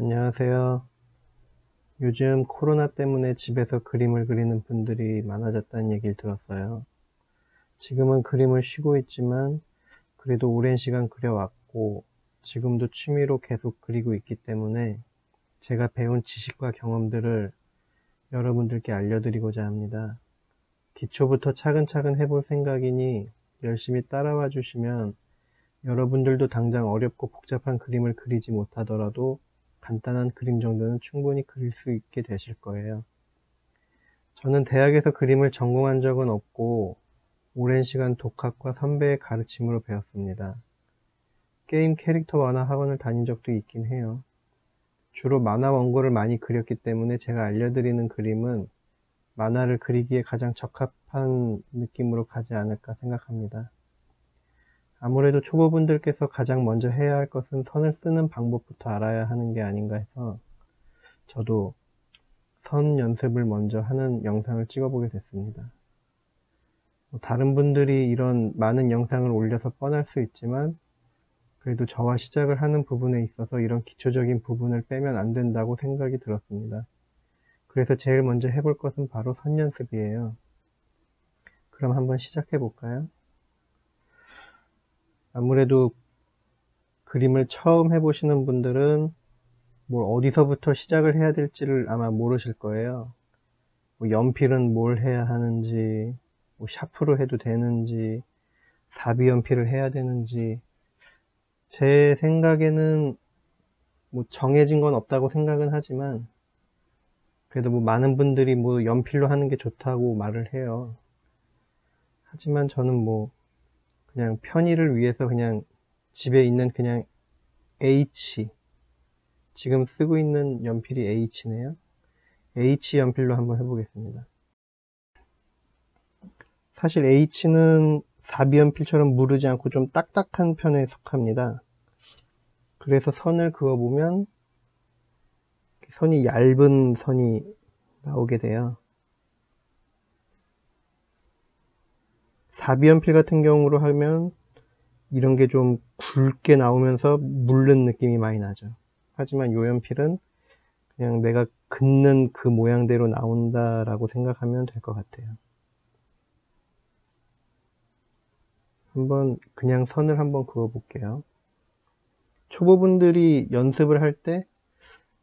안녕하세요. 요즘 코로나 때문에 집에서 그림을 그리는 분들이 많아졌다는 얘기를 들었어요. 지금은 그림을 쉬고 있지만 그래도 오랜 시간 그려왔고 지금도 취미로 계속 그리고 있기 때문에 제가 배운 지식과 경험들을 여러분들께 알려드리고자 합니다. 기초부터 차근차근 해볼 생각이니 열심히 따라와 주시면 여러분들도 당장 어렵고 복잡한 그림을 그리지 못하더라도 간단한 그림 정도는 충분히 그릴 수 있게 되실 거예요. 저는 대학에서 그림을 전공한 적은 없고 오랜 시간 독학과 선배의 가르침으로 배웠습니다. 게임 캐릭터 만화 학원을 다닌 적도 있긴 해요. 주로 만화 원고를 많이 그렸기 때문에 제가 알려드리는 그림은 만화를 그리기에 가장 적합한 느낌으로 가지 않을까 생각합니다. 아무래도 초보분들께서 가장 먼저 해야 할 것은 선을 쓰는 방법부터 알아야 하는 게 아닌가 해서 저도 선 연습을 먼저 하는 영상을 찍어보게 됐습니다. 다른 분들이 이런 많은 영상을 올려서 뻔할 수 있지만 그래도 저와 시작을 하는 부분에 있어서 이런 기초적인 부분을 빼면 안 된다고 생각이 들었습니다. 그래서 제일 먼저 해볼 것은 바로 선 연습이에요. 그럼 한번 시작해 볼까요? 아무래도 그림을 처음 해보시는 분들은 뭘 어디서부터 시작을 해야 될지를 아마 모르실 거예요. 연필은 뭘 해야 하는지, 샤프로 해도 되는지, 사비 연필을 해야 되는지, 제 생각에는 정해진 건 없다고 생각은 하지만 그래도 많은 분들이 연필로 하는 게 좋다고 말을 해요. 하지만 저는 그냥 편의를 위해서 그냥 집에 있는 그냥 H, 지금 쓰고 있는 연필이 H네요. H 연필로 한번 해보겠습니다. 사실 H는 사비 연필처럼 무르지 않고 좀 딱딱한 편에 속합니다. 그래서 선을 그어보면 선이 얇은 선이 나오게 돼요. 사비 연필 같은 경우로 하면 이런 게 좀 굵게 나오면서 물른 느낌이 많이 나죠. 하지만 이 연필은 그냥 내가 긋는 그 모양대로 나온다라고 생각하면 될 것 같아요. 그냥 선을 한번 그어 볼게요. 초보분들이 연습을 할 때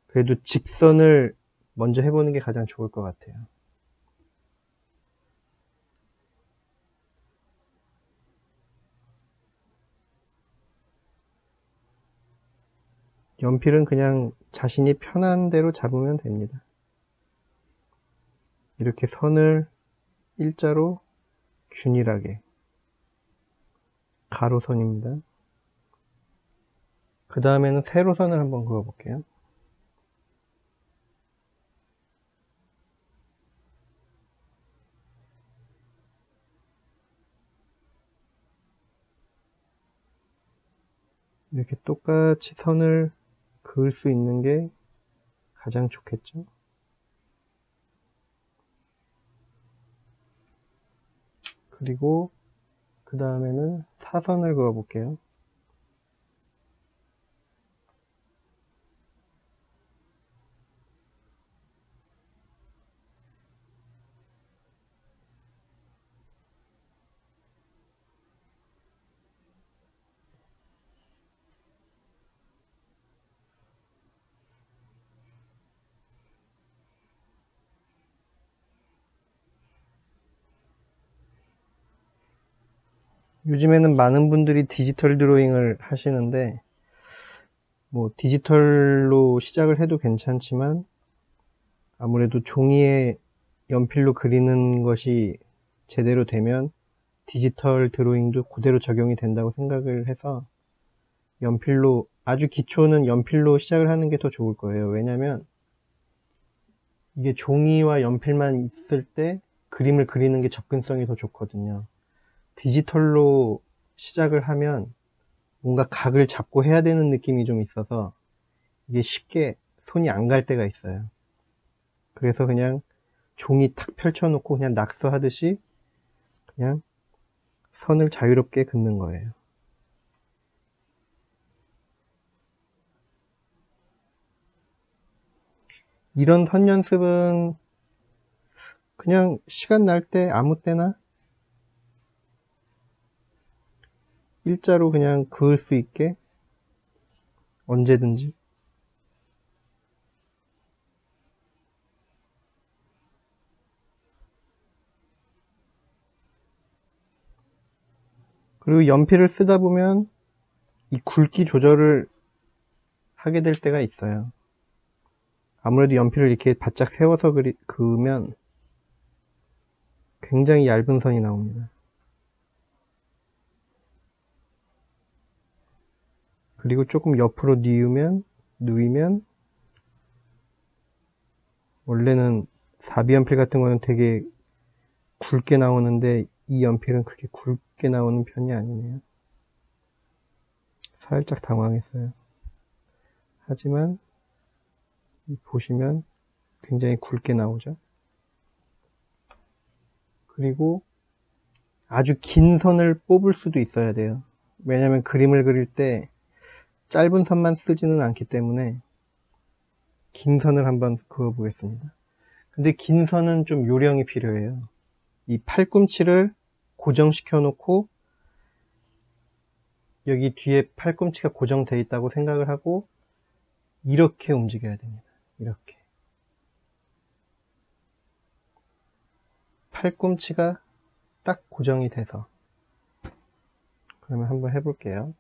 그래도 직선을 먼저 해보는 게 가장 좋을 것 같아요. 연필은 그냥 자신이 편한 대로 잡으면 됩니다. 이렇게 선을 일자로 균일하게, 가로선입니다. 그 다음에는 세로선을 한번 그어 볼게요. 이렇게 똑같이 선을 그을 수 있는 게 가장 좋겠죠. 그리고 그 다음에는 사선을 그어 볼게요. 요즘에는 많은 분들이 디지털 드로잉을 하시는데 디지털로 시작을 해도 괜찮지만 아무래도 종이에 연필로 그리는 것이 제대로 되면 디지털 드로잉도 그대로 적용이 된다고 생각을 해서 아주 기초는 연필로 시작을 하는 게 더 좋을 거예요. 왜냐면 이게 종이와 연필만 있을 때 그림을 그리는 게 접근성이 더 좋거든요. 디지털로 시작을 하면 뭔가 각을 잡고 해야 되는 느낌이 좀 있어서 이게 쉽게 손이 안 갈 때가 있어요. 그래서 그냥 종이 탁 펼쳐놓고 그냥 낙서하듯이 그냥 선을 자유롭게 긋는 거예요. 이런 선 연습은 그냥 시간 날 때 아무 때나 일자로 그냥 그을 수 있게 언제든지. 그리고 연필을 쓰다 보면 이 굵기 조절을 하게 될 때가 있어요. 아무래도 연필을 이렇게 바짝 세워서 그으면 굉장히 얇은 선이 나옵니다. 그리고 조금 옆으로 누이면 원래는 사비 연필 같은 거는 되게 굵게 나오는데 이 연필은 그렇게 굵게 나오는 편이 아니네요. 살짝 당황했어요. 하지만 보시면 굉장히 굵게 나오죠. 그리고 아주 긴 선을 뽑을 수도 있어야 돼요. 왜냐면 그림을 그릴 때 짧은 선만 쓰지는 않기 때문에 긴 선을 한번 그어 보겠습니다. 근데 긴 선은 좀 요령이 필요해요. 이 팔꿈치를 고정시켜 놓고 여기 뒤에 팔꿈치가 고정되어 있다고 생각을 하고 이렇게 움직여야 됩니다. 이렇게 팔꿈치가 딱 고정이 돼서. 그러면 한번 해볼게요.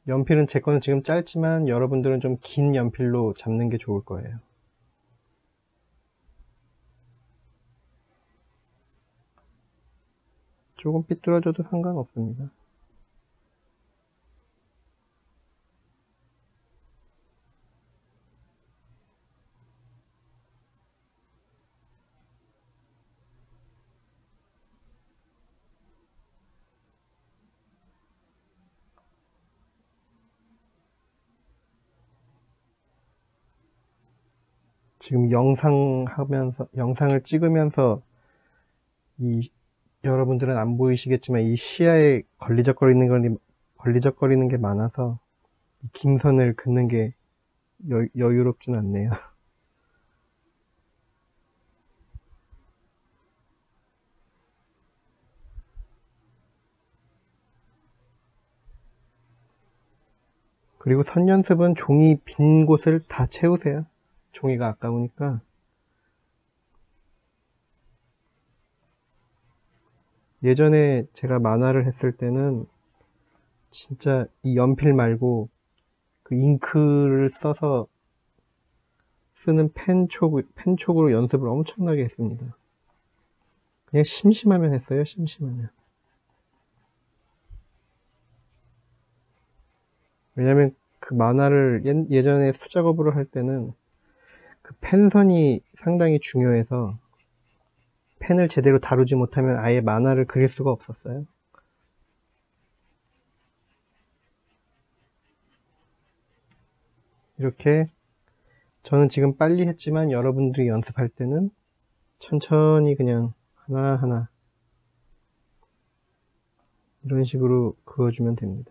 연필은 제 거는 지금 짧지만 여러분들은 좀 긴 연필로 잡는 게 좋을 거예요. 조금 삐뚤어져도 상관없습니다. 지금 영상을 찍으면서 여러분들은 안 보이시겠지만 이 시야에 걸리적거리는 게 많아서 긴 선을 긋는 게 여유롭진 않네요. 그리고 선 연습은 종이 빈 곳을 다 채우세요. 종이가 아까우니까. 예전에 제가 만화를 했을 때는 진짜 이 연필 말고 그 잉크를 써서 쓰는 펜촉으로 연습을 엄청나게 했습니다. 그냥 심심하면 했어요. 심심하면. 왜냐면 그 만화를 예전에 수작업으로 할 때는 그 펜선이 상당히 중요해서 펜을 제대로 다루지 못하면 아예 만화를 그릴 수가 없었어요. 이렇게 저는 지금 빨리 했지만 여러분들이 연습할 때는 천천히 그냥 하나하나 이런 식으로 그어주면 됩니다.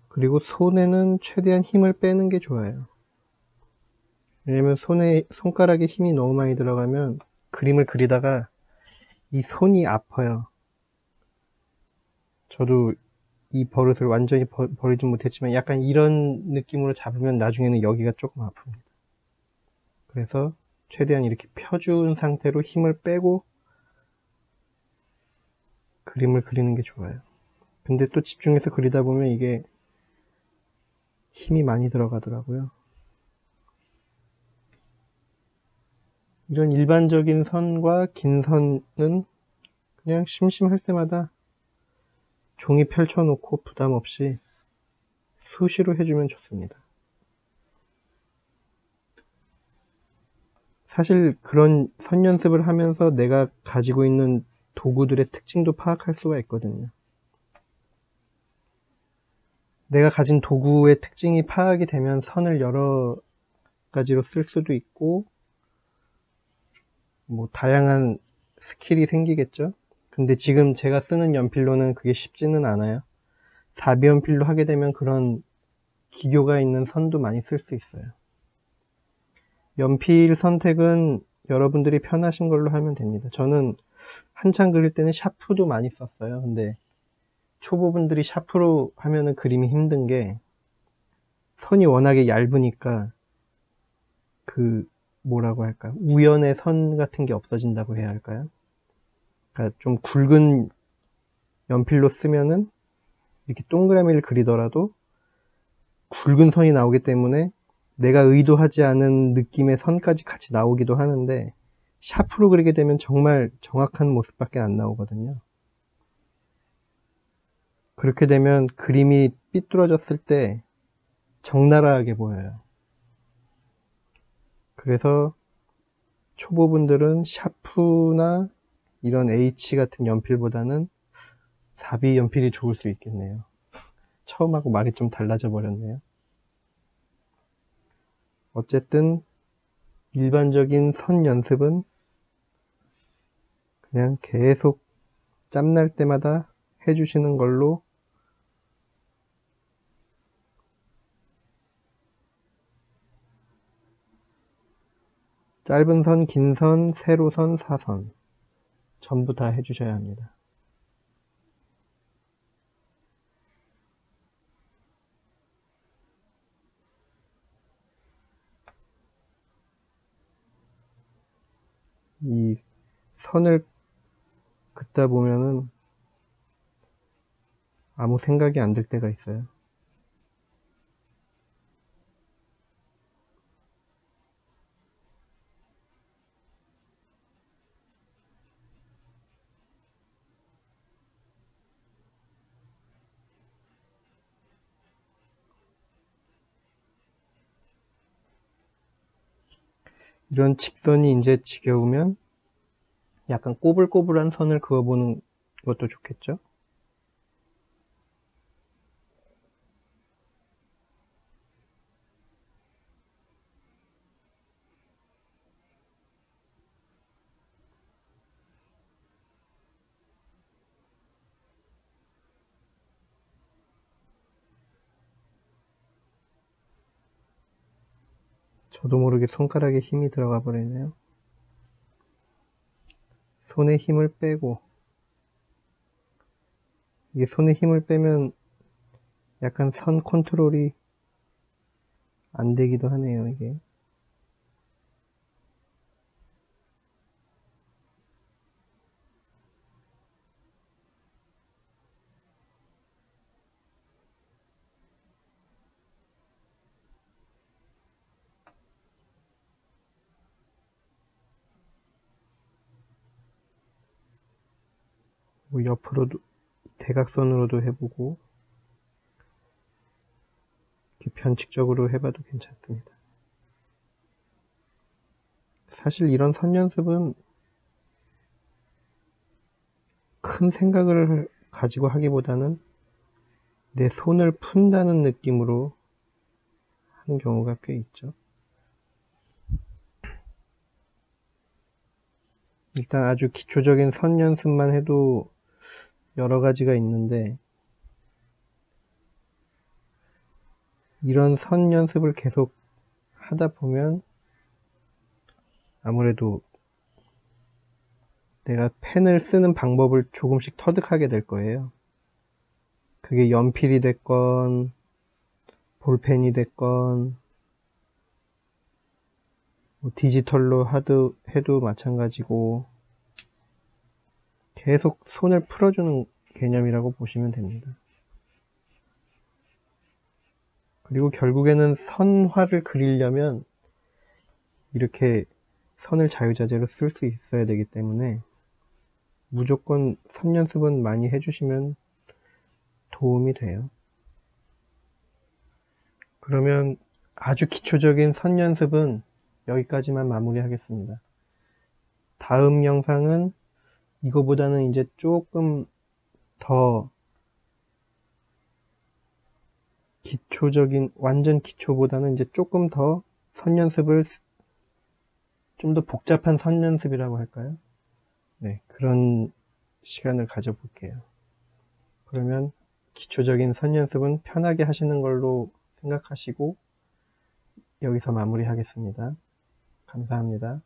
그리고 손에는 최대한 힘을 빼는 게 좋아요. 왜냐면 손가락에 힘이 너무 많이 들어가면 그림을 그리다가 이 손이 아파요. 저도 이 버릇을 완전히 버리진 못했지만 약간 이런 느낌으로 잡으면 나중에는 여기가 조금 아픕니다. 그래서 최대한 이렇게 펴준 상태로 힘을 빼고 그림을 그리는 게 좋아요. 근데 또 집중해서 그리다 보면 이게 힘이 많이 들어가더라고요. 이런 일반적인 선과 긴 선은 그냥 심심할 때마다 종이 펼쳐놓고 부담 없이 수시로 해주면 좋습니다. 사실 그런 선 연습을 하면서 내가 가지고 있는 도구들의 특징도 파악할 수가 있거든요. 내가 가진 도구의 특징이 파악이 되면 선을 여러 가지로 쓸 수도 있고 뭐 다양한 스킬이 생기겠죠. 근데 지금 제가 쓰는 연필로는 그게 쉽지는 않아요. 4B 연필로 하게 되면 그런 기교가 있는 선도 많이 쓸 수 있어요. 연필 선택은 여러분들이 편하신 걸로 하면 됩니다. 저는 한창 그릴 때는 샤프도 많이 썼어요. 근데 초보분들이 샤프로 하면은 그림이 힘든 게 선이 워낙에 얇으니까 그 뭐라고 할까요? 우연의 선 같은 게 없어진다고 해야 할까요? 그러니까 좀 굵은 연필로 쓰면은 이렇게 동그라미를 그리더라도 굵은 선이 나오기 때문에 내가 의도하지 않은 느낌의 선까지 같이 나오기도 하는데 샤프로 그리게 되면 정말 정확한 모습밖에 안 나오거든요. 그렇게 되면 그림이 삐뚤어졌을 때 적나라하게 보여요. 그래서 초보분들은 샤프나 이런 H 같은 연필보다는 4B 연필이 좋을 수 있겠네요. 처음하고 말이 좀 달라져 버렸네요. 어쨌든 일반적인 선 연습은 그냥 계속 짬날 때마다 해주시는 걸로 짧은 선, 긴 선, 세로선, 사선 전부 다 해주셔야 합니다. 이 선을 긋다 보면은 아무 생각이 안 들 때가 있어요. 이런 직선이 이제 지겨우면 약간 꼬불꼬불한 선을 그어보는 것도 좋겠죠? 저도 모르게 손가락에 힘이 들어가 버리네요. 손에 힘을 빼고, 이게 손에 힘을 빼면 약간 선 컨트롤이 안 되기도 하네요, 이게. 뭐 옆으로도, 대각선으로도 해보고, 이렇게 변칙적으로 해봐도 괜찮습니다. 사실 이런 선 연습은 큰 생각을 가지고 하기보다는 내 손을 푼다는 느낌으로 하는 경우가 꽤 있죠. 일단 아주 기초적인 선 연습만 해도 여러 가지가 있는데, 이런 선 연습을 계속 하다 보면 아무래도 내가 펜을 쓰는 방법을 조금씩 터득하게 될 거예요. 그게 연필이 됐건 볼펜이 됐건 뭐 디지털로 해도 마찬가지고 계속 손을 풀어주는 개념이라고 보시면 됩니다. 그리고 결국에는 선화를 그리려면 이렇게 선을 자유자재로 쓸 수 있어야 되기 때문에 무조건 선 연습은 많이 해주시면 도움이 돼요. 그러면 아주 기초적인 선 연습은 여기까지만 마무리하겠습니다. 다음 영상은 이거보다는 이제 조금 더 기초적인, 완전 기초보다는 이제 조금 더 선 연습을, 좀 더 복잡한 선 연습이라고 할까요? 네, 그런 시간을 가져볼게요. 그러면 기초적인 선 연습은 편하게 하시는 걸로 생각하시고 여기서 마무리하겠습니다. 감사합니다.